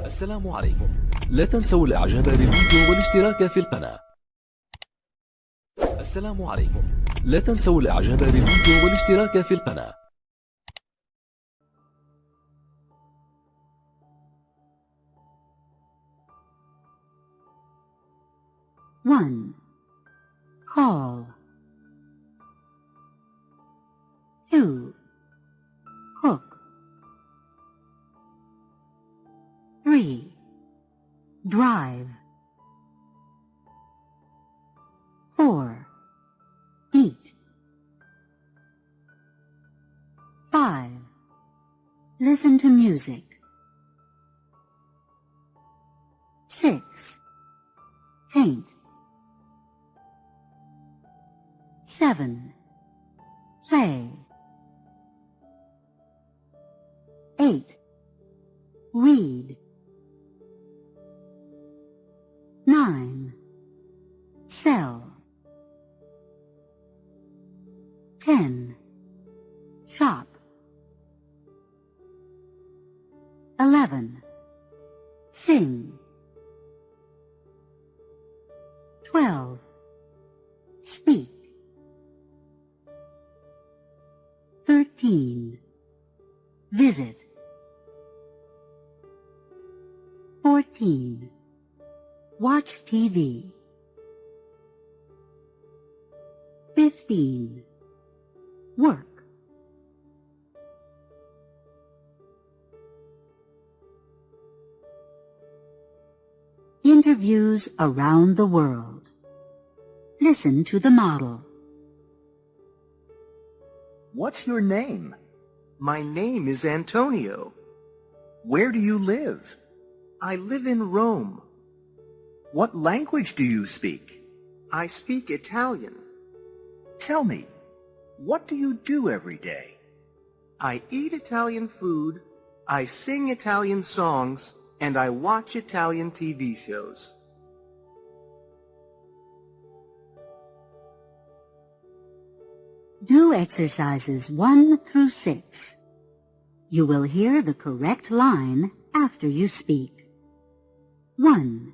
السلام عليكم. لا تنسوا الاعجاب بالفيديو والاشتراك في القناة. السلام عليكم. لا تنسوا الاعجاب بالفيديو والاشتراك في القناة. 1. Call. 2. Cook. 3. Drive. 4. Eat. 5. Listen to music. 6. Paint. 7. Play. 8. Read. 9. Sell. 10. Shop. 11. Sing. 12. Speak. 13. Visit. 14. Watch TV. 15. Work. Interviews around the world. Listen to the model. What's your name? My name is Antonio. Where do you live? I live in Rome. What language do you speak? I speak Italian. Tell me, what do you do every day? I eat Italian food, I sing Italian songs, and I watch Italian TV shows. Do exercises 1 through 6. You will hear the correct line after you speak. 1.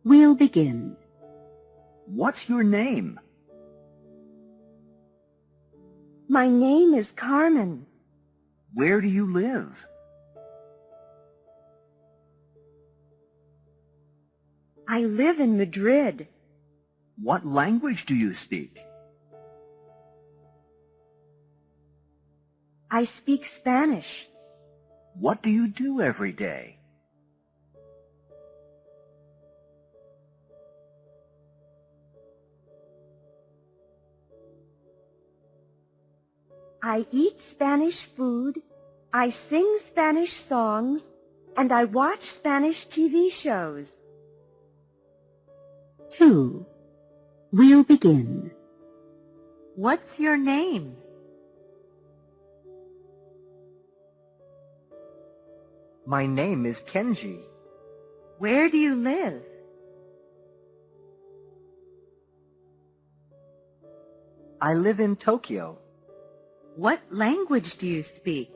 We'll begin. What's your name? My name is Carmen. Where do you live? I live in Madrid. What language do you speak? I speak Spanish. What do you do every day? I eat Spanish food, I sing Spanish songs, and I watch Spanish TV shows. 2. We'll begin. What's your name? My name is Kenji. Where do you live? I live in Tokyo. What language do you speak?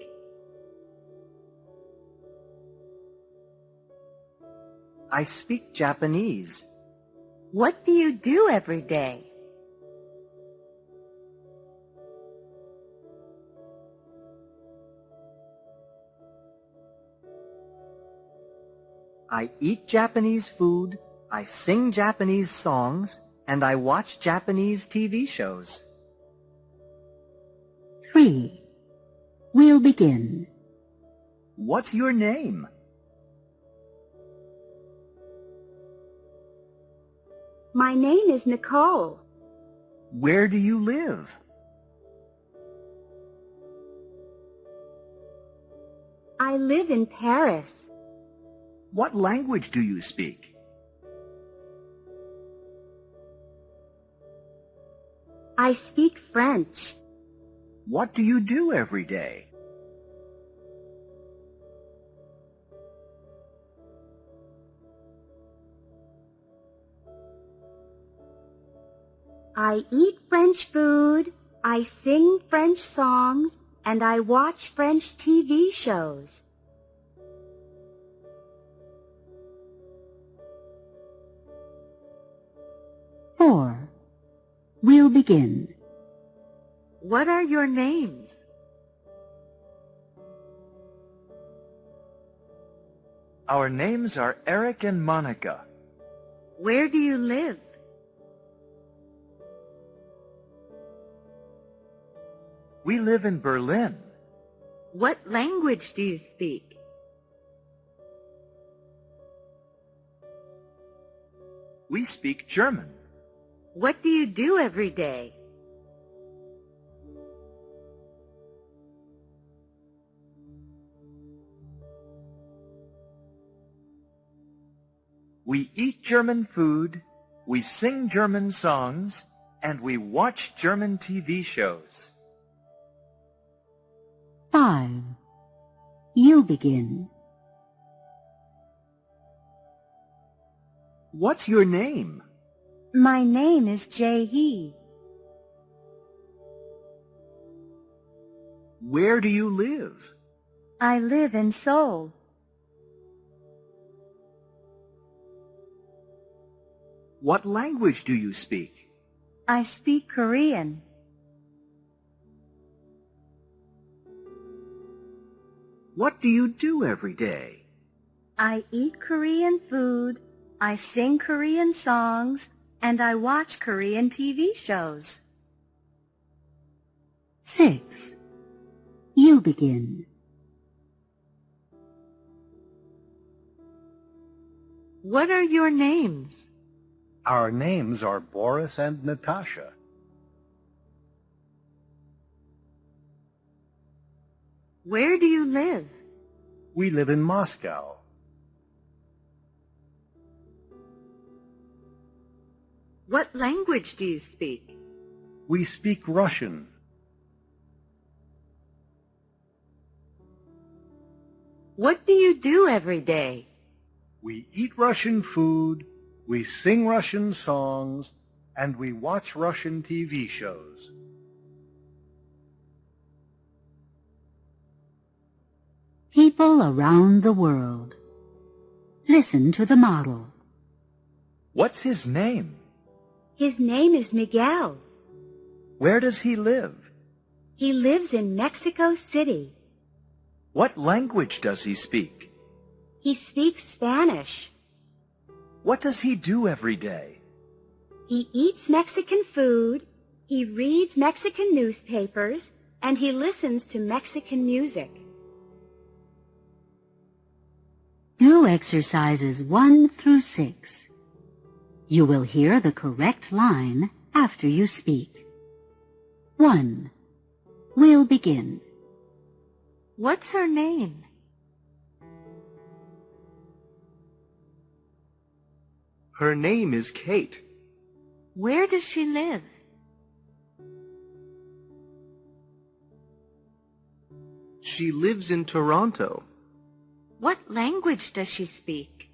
I speak Japanese. What do you do every day? I eat Japanese food, I sing Japanese songs, and I watch Japanese TV shows. 3. We'll begin. What's your name? My name is Nicole. Where do you live? I live in Paris. What language do you speak? I speak French. What do you do every day? I eat French food, I sing French songs, and I watch French TV shows. begin. What are your names? Our names are Eric and Monica. Where do you live? We live in Berlin. What language do you speak? We speak German. What do you do every day? We eat German food, we sing German songs, and we watch German TV shows. 5. You begin. What's your name? My name is Jae-hee. Where do you live? I live in Seoul. What language do you speak? I speak Korean. What do you do every day? I eat Korean food, I sing Korean songs, and I watch Korean TV shows. 6. You begin. What are your names? Our names are Boris and Natasha. Where do you live? We live in Moscow. What language do you speak? We speak Russian. What do you do every day? We eat Russian food, we sing Russian songs, and we watch Russian TV shows. People around the world. Listen to the model. What's his name? His name is Miguel. Where does he live? He lives in Mexico City. What language does he speak? He speaks Spanish. What does he do every day? He eats Mexican food, he reads Mexican newspapers, and he listens to Mexican music. Do exercises 1 through 6. You will hear the correct line after you speak. 1. We'll begin. What's her name? Her name is Kate. Where does she live? She lives in Toronto. What language does she speak?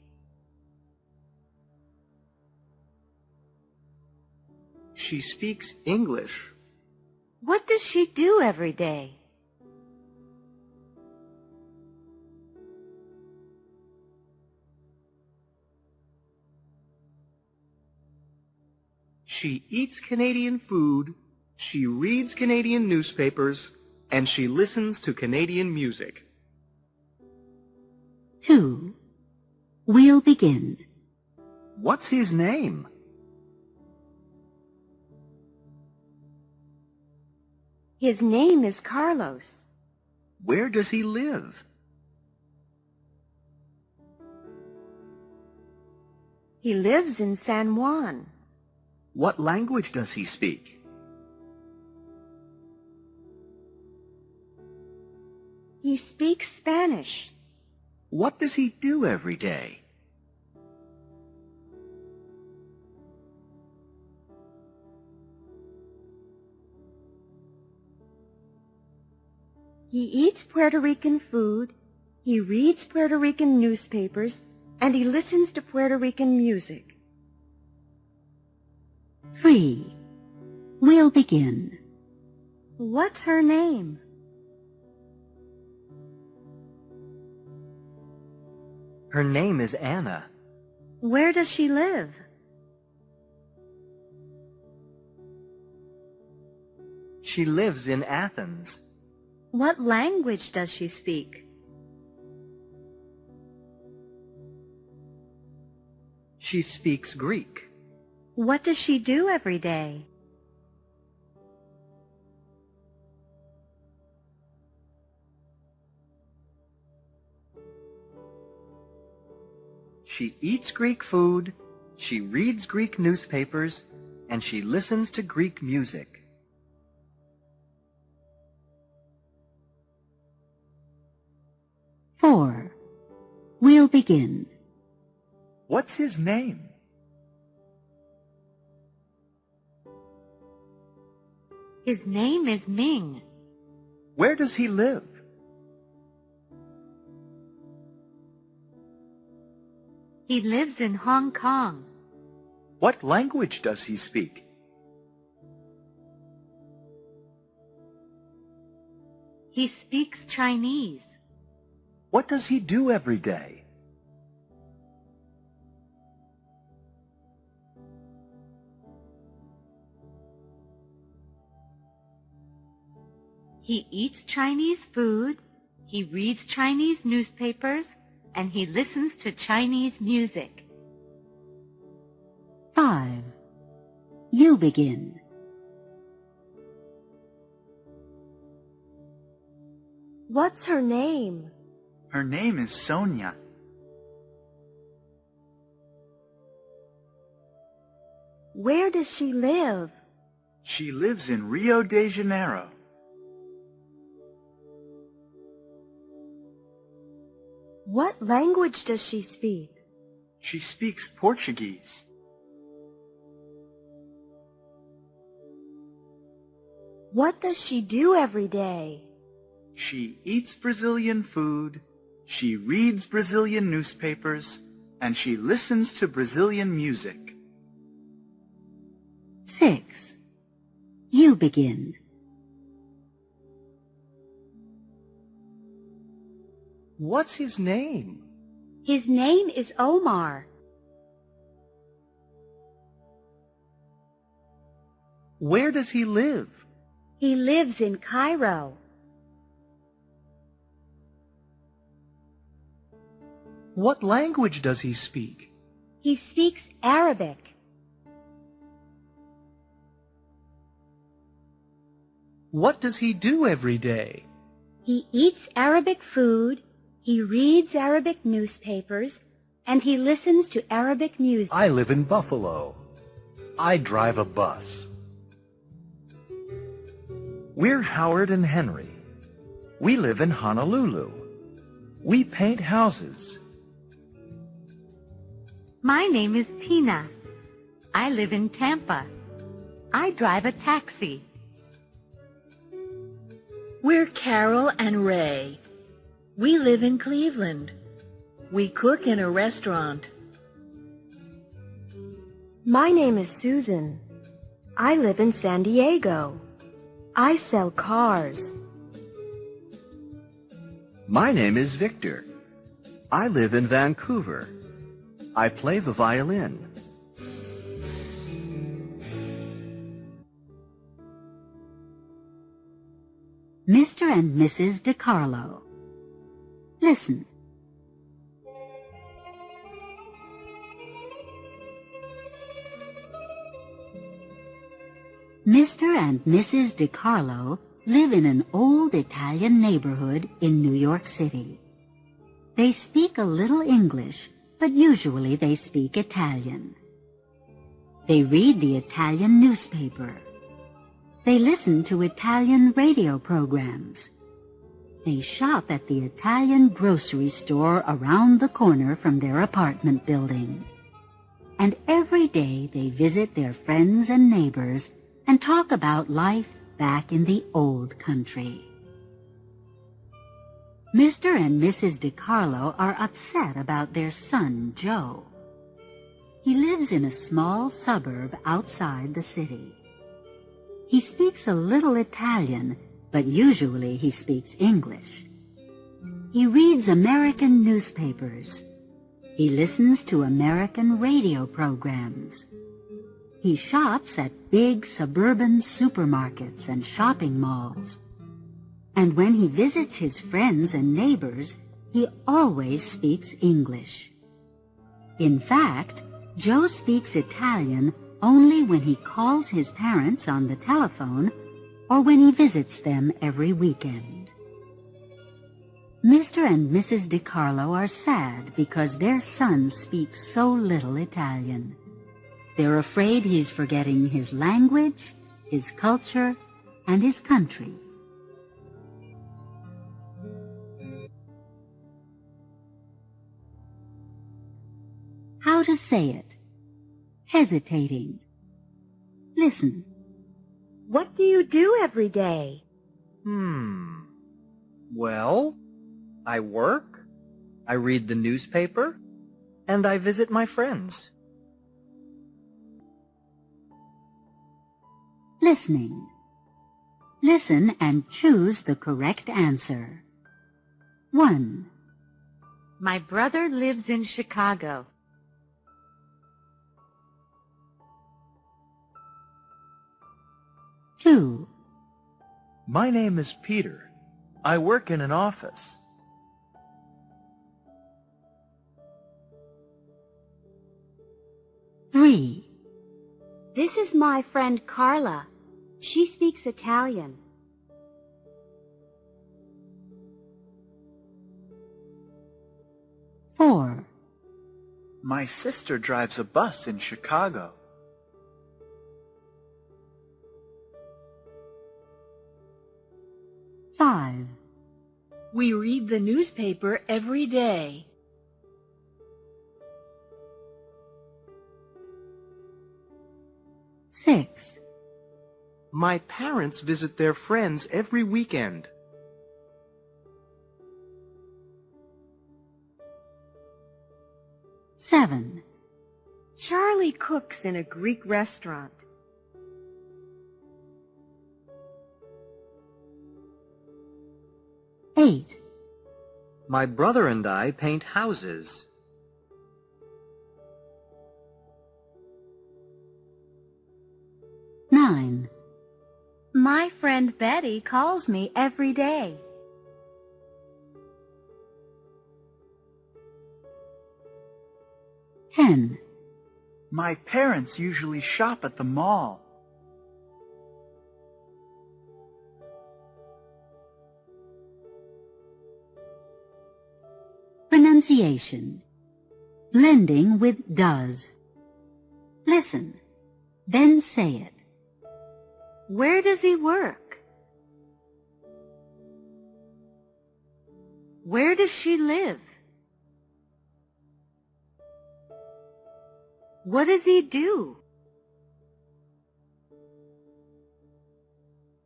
She speaks English. What does she do every day? She eats Canadian food, she reads Canadian newspapers, and she listens to Canadian music. 2. We'll begin. What's his name? His name is Carlos. Where does he live? He lives in San Juan. What language does he speak? He speaks Spanish. What does he do every day? He eats Puerto Rican food, he reads Puerto Rican newspapers, and he listens to Puerto Rican music. 3. We'll begin. What's her name? Her name is Anna. Where does she live? She lives in Athens. What language does she speak? She speaks Greek. What does she do every day? She eats Greek food, she reads Greek newspapers, and she listens to Greek music. Four. We'll begin. What's his name? His name is Ming. Where does he live? He lives in Hong Kong. What language does he speak? He speaks Chinese. What does he do every day? He eats Chinese food, he reads Chinese newspapers, and he listens to Chinese music. 5. You begin. What's her name? Her name is Sonia. Where does she live? She lives in Rio de Janeiro. What language does she speak? She speaks Portuguese. What does she do every day? She eats Brazilian food, she reads Brazilian newspapers, and she listens to Brazilian music. 6. You begin. What's his name? His name is Omar. Where does he live? He lives in Cairo. What language does he speak? He speaks Arabic. What does he do every day? He eats Arabic food, he reads Arabic newspapers, and he listens to Arabic music. I live in Buffalo. I drive a bus. We're Howard and Henry. We live in Honolulu. We paint houses. My name is Tina. I live in Tampa. I drive a taxi. We're Carol and Ray. We live in Cleveland. We cook in a restaurant. My name is Susan. I live in San Diego. I sell cars. My name is Victor. I live in Vancouver. I play the violin. Mr. and Mrs. DiCarlo. Listen. Mr. and Mrs. DiCarlo live in an old Italian neighborhood in New York City. They speak a little English, but usually they speak Italian. They read the Italian newspaper. They listen to Italian radio programs. They shop at the Italian grocery store around the corner from their apartment building. And every day they visit their friends and neighbors and talk about life back in the old country. Mr. and Mrs. DiCarlo are upset about their son, Joe. He lives in a small suburb outside the city. He speaks a little Italian, but usually he speaks English. He reads American newspapers. He listens to American radio programs. He shops at big suburban supermarkets and shopping malls. And when he visits his friends and neighbors, he always speaks English. In fact, Joe speaks Italian only when he calls his parents on the telephone or when he visits them every weekend. Mr. and Mrs. DiCarlo are sad because their son speaks so little Italian. They're afraid he's forgetting his language, his culture, and his country. How to say it. Hesitating. Listen. What do you do every day? Well, I work, I read the newspaper, and I visit my friends. Listening. Listen and choose the correct answer. 1. My brother lives in Chicago. 2. My name is Peter. I work in an office. 3. This is my friend Carla. She speaks Italian. 4. My sister drives a bus in Chicago. 5. We read the newspaper every day. 6. My parents visit their friends every weekend. 7. Charlie cooks in a Greek restaurant. 8. My brother and I paint houses. 9. My friend Betty calls me every day. 10. My parents usually shop at the mall. 11. Pronunciation. Blending with does. Listen, then say it. Where does he work? Where does she live? What does he do?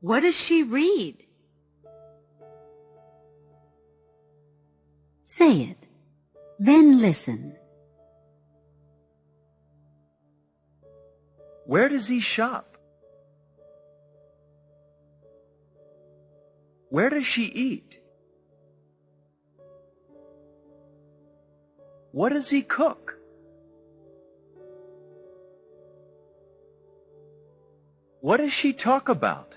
What does she read? Say it, then listen. Where does he shop? Where does she eat? What does he cook? What does she talk about?